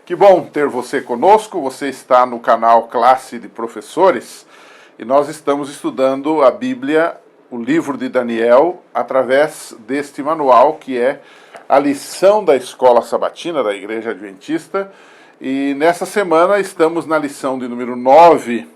Que bom ter você conosco, você está no canal Classe de Professores e nós estamos estudando a Bíblia, o livro de Daniel, através deste manual que é a lição da Escola Sabatina da Igreja Adventista. E nessa semana estamos na lição de número 9,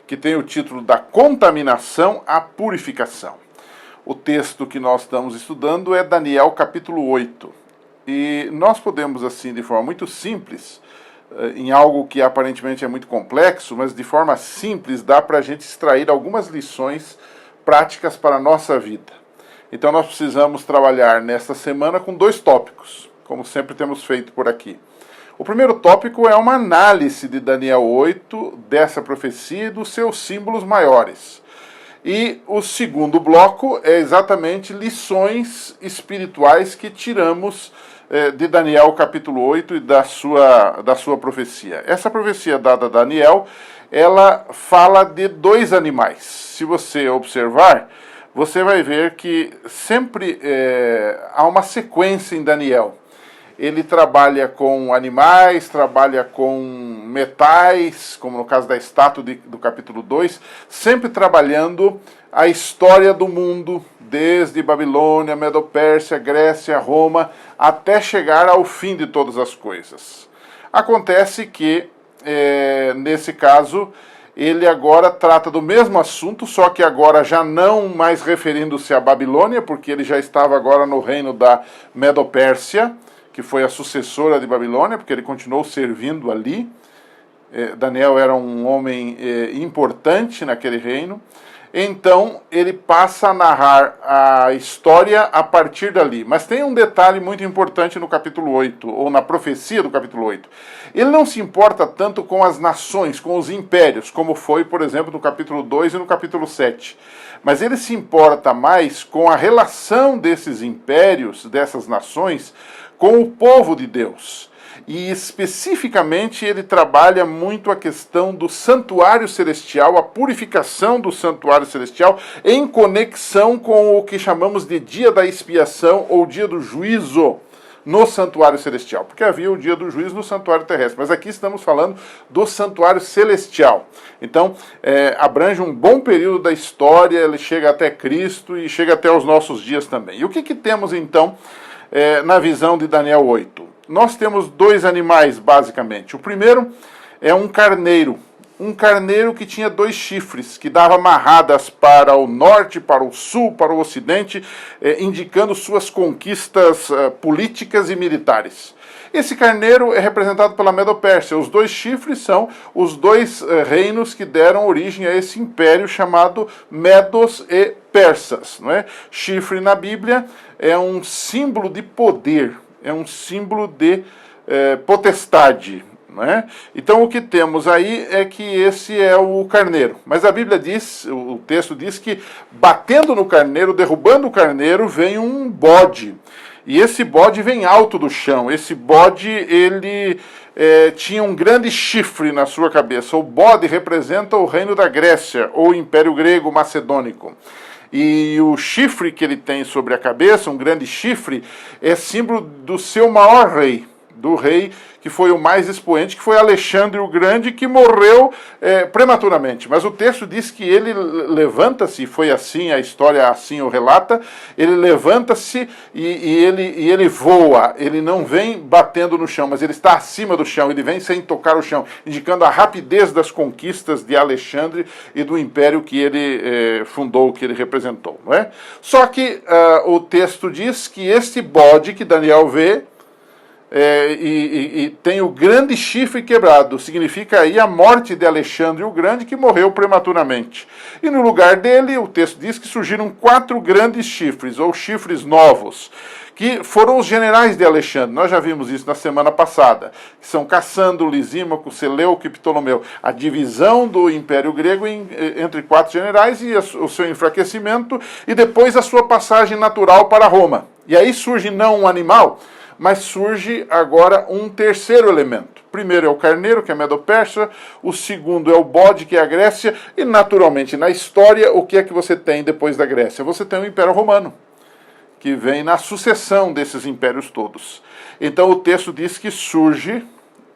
que tem o título da contaminação à purificação. O texto que nós estamos estudando é Daniel capítulo 8. E nós podemos, assim, de forma muito simples, em algo que aparentemente é muito complexo, mas de forma simples dá para a gente extrair algumas lições práticas para a nossa vida. Então nós precisamos trabalhar nesta semana com dois tópicos, como sempre temos feito por aqui. O primeiro tópico é uma análise de Daniel 8, dessa profecia e dos seus símbolos maiores. E o segundo bloco é exatamente lições espirituais que tiramos de Daniel capítulo 8 e da sua profecia. Essa profecia dada a Daniel, ela fala de dois animais. Se você observar, você vai ver que sempre há uma sequência em Daniel. Ele trabalha com animais, trabalha com metais, como no caso da estátua do capítulo 2, sempre trabalhando a história do mundo, desde Babilônia, Medo-Pérsia, Grécia, Roma, até chegar ao fim de todas as coisas. Acontece que, nesse caso, ele agora trata do mesmo assunto, só que agora já não mais referindo-se à Babilônia, porque ele já estava agora no reino da Medo-Pérsia, que foi a sucessora de Babilônia, porque ele continuou servindo ali. Daniel era um homem importante naquele reino. Então, ele passa a narrar a história a partir dali. Mas tem um detalhe muito importante no capítulo 8, ou na profecia do capítulo 8. Ele não se importa tanto com as nações, com os impérios, como foi, por exemplo, no capítulo 2 e no capítulo 7. Mas ele se importa mais com a relação desses impérios, dessas nações, com o povo de Deus. E especificamente ele trabalha muito a questão do santuário celestial, a purificação do santuário celestial, em conexão com o que chamamos de dia da expiação ou dia do juízo no santuário celestial. Porque havia o dia do juízo no santuário terrestre, mas aqui estamos falando do santuário celestial. Então, abrange um bom período da história, ele chega até Cristo e chega até os nossos dias também. E o que temos então na visão de Daniel 8? Nós temos dois animais, basicamente. O primeiro é um carneiro que tinha dois chifres, que dava amarradas para o norte, para o sul, para o ocidente, indicando suas conquistas políticas e militares. Esse carneiro é representado pela Medo-Pérsia. Os dois chifres são os dois reinos que deram origem a esse império chamado Medos e Persas. Não é? Chifre na Bíblia é um símbolo de poder, é um símbolo de potestade. Não é? Então o que temos aí é que esse é o carneiro. Mas a Bíblia diz, o texto diz que batendo no carneiro, derrubando o carneiro, vem um bode. E esse bode vem alto do chão. Esse bode, ele tinha um grande chifre na sua cabeça. O bode representa o reino da Grécia, ou o Império Grego Macedônico. E o chifre que ele tem sobre a cabeça, um grande chifre, é símbolo do seu maior rei, do rei que foi o mais expoente, que foi Alexandre o Grande, que morreu prematuramente. Mas o texto diz que ele levanta-se, foi assim, a história assim o relata, ele levanta-se e ele voa, ele não vem batendo no chão, mas ele está acima do chão, ele vem sem tocar o chão, indicando a rapidez das conquistas de Alexandre e do império que ele fundou, que ele representou. Não é? Só que o texto diz que este bode que Daniel vê, e tem o grande chifre quebrado, significa aí a morte de Alexandre o Grande, que morreu prematuramente. E no lugar dele, o texto diz que surgiram 4 grandes chifres, ou chifres novos, que foram os generais de Alexandre. Nós já vimos isso na semana passada, que são Cassandro, Lisímaco, Seleuco e Ptolomeu. A divisão do Império Grego entre 4 generais e o seu enfraquecimento, e depois a sua passagem natural para Roma. E aí surge não um animal, mas surge agora um terceiro elemento. O primeiro é o carneiro, que é a Medo-Pérsia, o segundo é o bode, que é a Grécia, e naturalmente na história, o que é que você tem depois da Grécia? Você tem o Império Romano, que vem na sucessão desses impérios todos. Então o texto diz que surge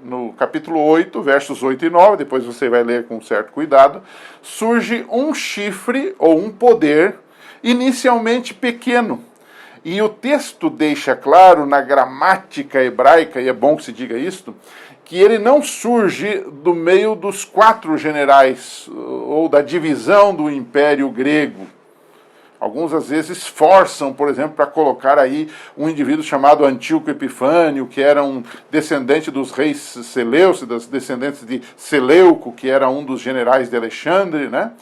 no capítulo 8, versos 8 e 9, depois você vai ler com certo cuidado, surge um chifre ou um poder inicialmente pequeno. E o texto deixa claro na gramática hebraica, e é bom que se diga isto, que ele não surge do meio dos 4 generais ou da divisão do Império Grego. Alguns, às vezes, forçam, por exemplo, para colocar aí um indivíduo chamado Antíoco Epifânio, que era um descendente dos reis Seleucidas, descendentes de Seleuco, que era um dos generais de Alexandre, né?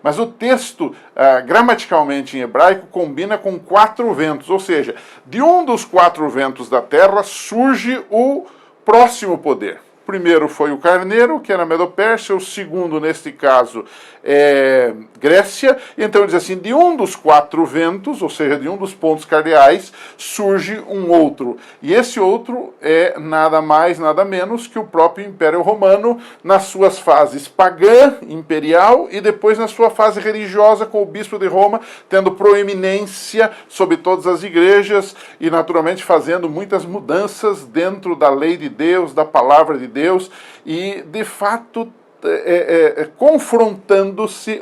Mas o texto, gramaticalmente em hebraico, combina com 4 ventos, ou seja, de um dos 4 ventos da terra surge o próximo poder. O primeiro foi o carneiro, que era Medo-Pérsia, o segundo, neste caso, é Grécia. Então, ele diz assim, de um dos 4 ventos, ou seja, de um dos pontos cardeais, surge um outro. E esse outro é nada mais, nada menos que o próprio Império Romano, nas suas fases pagã, imperial, e depois na sua fase religiosa, com o bispo de Roma tendo proeminência sobre todas as igrejas e, naturalmente, fazendo muitas mudanças dentro da lei de Deus, da palavra de Deus, e, de fato, confrontando-se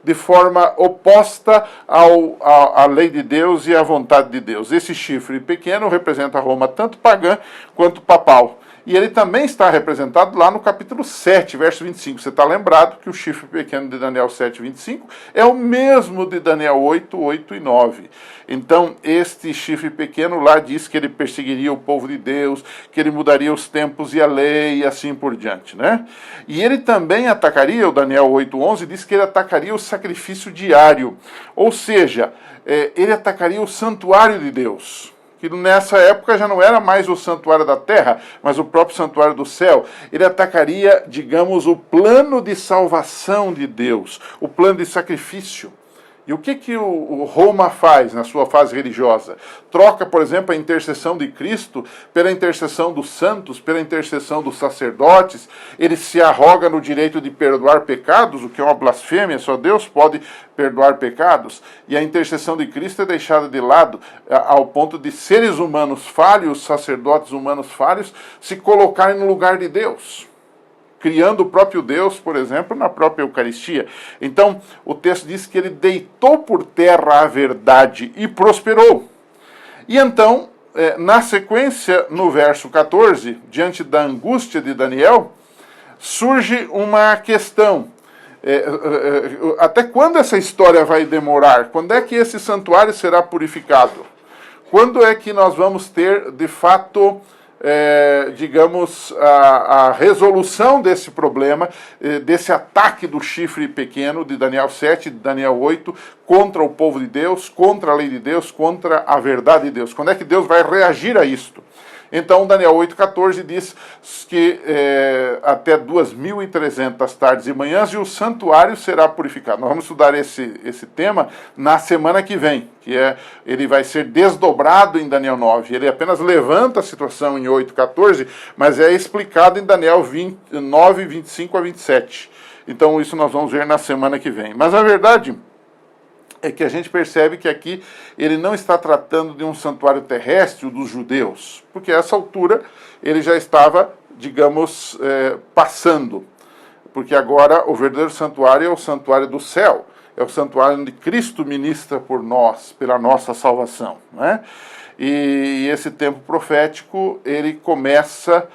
de forma oposta à lei de Deus e à vontade de Deus. Esse chifre pequeno representa Roma tanto pagã quanto papal. E ele também está representado lá no capítulo 7, verso 25. Você está lembrado que o chifre pequeno de Daniel 7, 25 é o mesmo de Daniel 8, 8 e 9. Então, este chifre pequeno lá diz que ele perseguiria o povo de Deus, que ele mudaria os tempos e a lei e assim por diante, né? E ele também atacaria, o Daniel 8, 11 diz que ele atacaria o sacrifício diário. Ou seja, ele atacaria o santuário de Deus, que nessa época já não era mais o santuário da terra, mas o próprio santuário do céu. Ele atacaria, digamos, o plano de salvação de Deus, o plano de sacrifício. E o que o Roma faz na sua fase religiosa? Troca, por exemplo, a intercessão de Cristo pela intercessão dos santos, pela intercessão dos sacerdotes. Ele se arroga no direito de perdoar pecados, o que é uma blasfêmia, só Deus pode perdoar pecados. E a intercessão de Cristo é deixada de lado ao ponto de seres humanos falhos, sacerdotes humanos falhos, se colocarem no lugar de Deus, criando o próprio Deus, por exemplo, na própria Eucaristia. Então, o texto diz que ele deitou por terra a verdade e prosperou. E então, na sequência, no verso 14, diante da angústia de Daniel, surge uma questão. Até quando essa história vai demorar? Quando é que esse santuário será purificado? Quando é que nós vamos ter, de fato, digamos, a resolução desse problema, desse ataque do chifre pequeno de Daniel 7, de Daniel 8, contra o povo de Deus, contra a lei de Deus, contra a verdade de Deus? Quando é que Deus vai reagir a isto? Então, Daniel 8,14 diz que até 2.300 tardes e manhãs e o santuário será purificado. Nós vamos estudar esse tema na semana que vem, ele vai ser desdobrado em Daniel 9. Ele apenas levanta a situação em 8,14, mas é explicado em Daniel 9, 25 a 27. Então, isso nós vamos ver na semana que vem. Mas a verdade é que a gente percebe que aqui ele não está tratando de um santuário terrestre dos judeus, porque a essa altura ele já estava, digamos, passando, porque agora o verdadeiro santuário é o santuário do céu, é o santuário onde Cristo ministra por nós, pela nossa salvação, né? E esse tempo profético, ele começa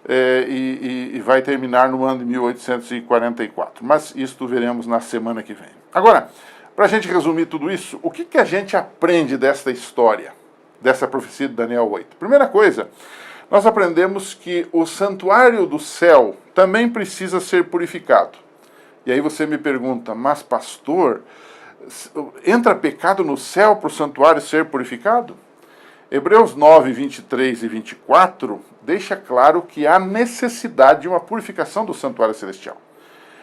e vai terminar no ano de 1844, mas isto veremos na semana que vem. Agora, para a gente resumir tudo isso, o que a gente aprende desta história, dessa profecia de Daniel 8? Primeira coisa, nós aprendemos que o santuário do céu também precisa ser purificado. E aí você me pergunta, mas pastor, entra pecado no céu para o santuário ser purificado? Hebreus 9, 23 e 24 deixa claro que há necessidade de uma purificação do santuário celestial.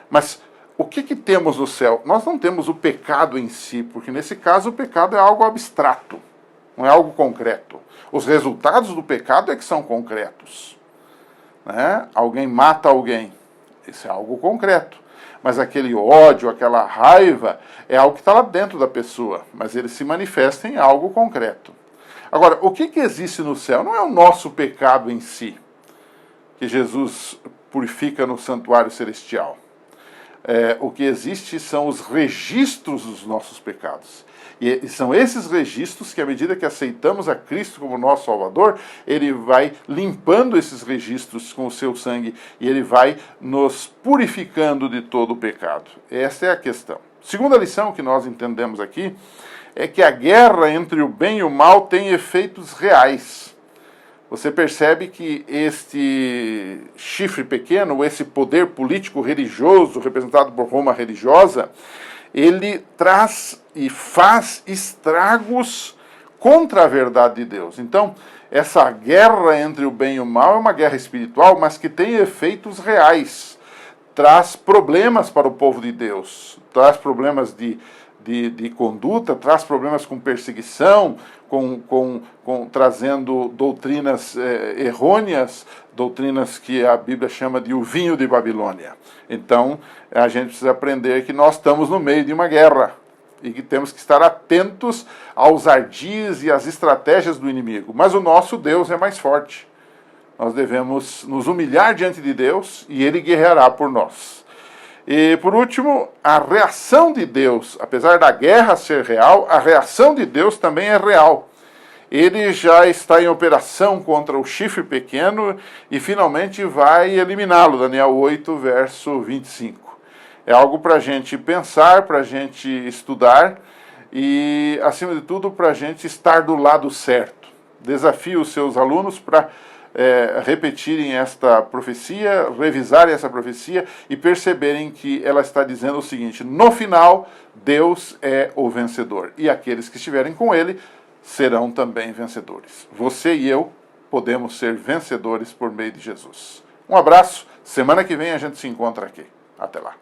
Mas o que temos no céu? Nós não temos o pecado em si, porque nesse caso o pecado é algo abstrato, não é algo concreto. Os resultados do pecado é que são concretos, né? Alguém mata alguém, isso é algo concreto. Mas aquele ódio, aquela raiva, é algo que está lá dentro da pessoa, mas ele se manifesta em algo concreto. Agora, o que existe no céu? Não é o nosso pecado em si. que Jesus purifica no santuário celestial. O que existe são os registros dos nossos pecados. E são esses registros que, à medida que aceitamos a Cristo como nosso Salvador, Ele vai limpando esses registros com o seu sangue e Ele vai nos purificando de todo o pecado. Essa é a questão. Segunda lição que nós entendemos aqui é que a guerra entre o bem e o mal tem efeitos reais. Você percebe que este chifre pequeno, esse poder político religioso representado por Roma religiosa, ele traz e faz estragos contra a verdade de Deus. Então, essa guerra entre o bem e o mal é uma guerra espiritual, mas que tem efeitos reais. Traz problemas para o povo de Deus, traz problemas de conduta, traz problemas com perseguição, trazendo doutrinas errôneas, doutrinas que a Bíblia chama de o vinho de Babilônia. Então, a gente precisa aprender que nós estamos no meio de uma guerra e que temos que estar atentos aos ardis e às estratégias do inimigo. Mas o nosso Deus é mais forte. Nós devemos nos humilhar diante de Deus e Ele guerreará por nós. E, por último, a reação de Deus, apesar da guerra ser real, a reação de Deus também é real. Ele já está em operação contra o chifre pequeno e finalmente vai eliminá-lo. Daniel 8, verso 25. É algo para a gente pensar, para a gente estudar e, acima de tudo, para a gente estar do lado certo. Desafio os seus alunos para repetirem esta profecia, revisarem essa profecia e perceberem que ela está dizendo o seguinte: no final, Deus é o vencedor e aqueles que estiverem com Ele serão também vencedores. Você e eu podemos ser vencedores por meio de Jesus. Um abraço, semana que vem a gente se encontra aqui. Até lá.